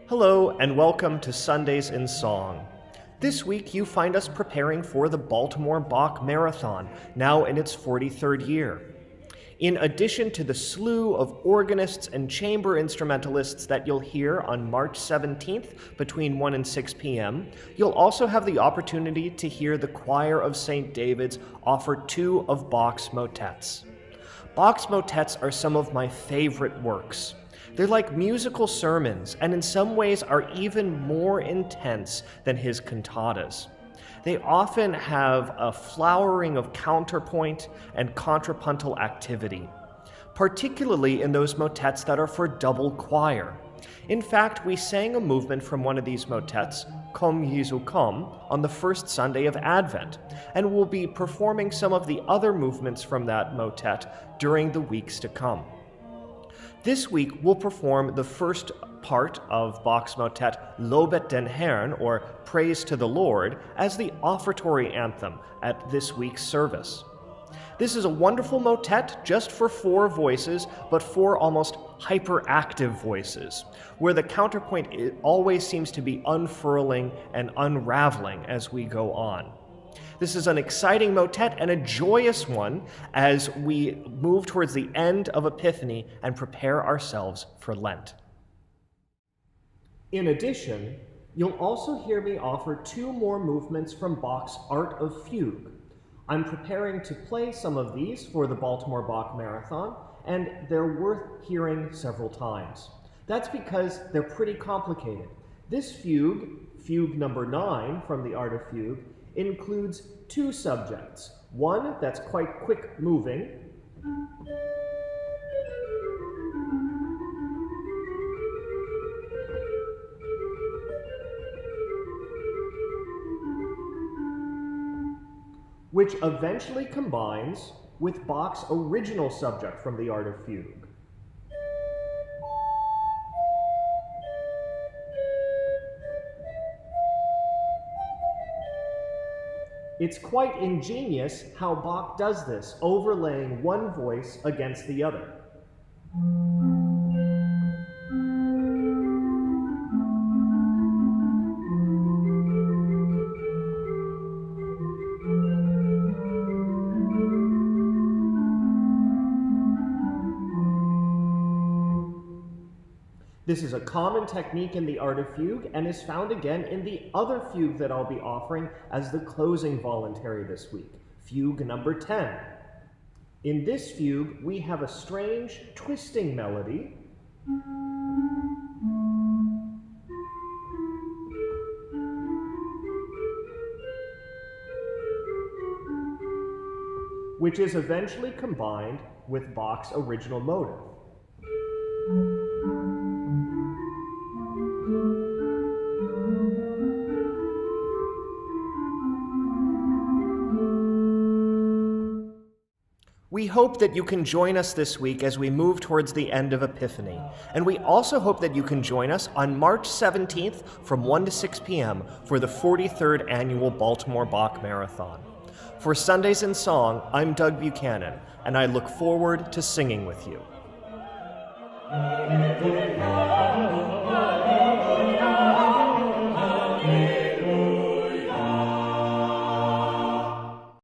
Hello, and welcome to Sundays in Song. This week you find us preparing for the Baltimore Bach Marathon, now in its 43rd year. In addition to the slew of organists and chamber instrumentalists that you'll hear on March 17th between 1 and 6 p.m., you'll also have the opportunity to hear the Choir of St. David's offer two of Bach's motets. Bach's motets are some of my favorite works. They're like musical sermons, and in some ways are even more intense than his cantatas. They often have a flowering of counterpoint and contrapuntal activity, particularly in those motets that are for double choir. In fact, we sang a movement from one of these motets, Komm, Jesu, komm, on the first Sunday of Advent, and we'll be performing some of the other movements from that motet during the weeks to come. This week, we'll perform the first part of Bach's motet Lobet den Herrn, or Praise to the Lord, as the offertory anthem at this week's service. This is a wonderful motet just for four voices, but four almost hyperactive voices, where the counterpoint always seems to be unfurling and unraveling as we go on. This is an exciting motet and a joyous one as we move towards the end of Epiphany and prepare ourselves for Lent. In addition, you'll also hear me offer two more movements from Bach's Art of Fugue. I'm preparing to play some of these for the Baltimore Bach Marathon, and they're worth hearing several times. That's because they're pretty complicated. This fugue, Fugue number 9 from the Art of Fugue, includes two subjects. One that's quite quick moving, which eventually combines with Bach's original subject from the Art of Fugue. It's quite ingenious how Bach does this, overlaying one voice against the other. This is a common technique in the Art of Fugue and is found again in the other fugue that I'll be offering as the closing voluntary this week, Fugue number 10. In this fugue, we have a strange twisting melody which is eventually combined with Bach's original motive. We hope that you can join us this week as we move towards the end of Epiphany, and we also hope that you can join us on March 17th from 1 to 6 p.m. for the 43rd annual Baltimore Bach Marathon. For Sundays in Song, I'm Doug Buchanan, and I look forward to singing with you.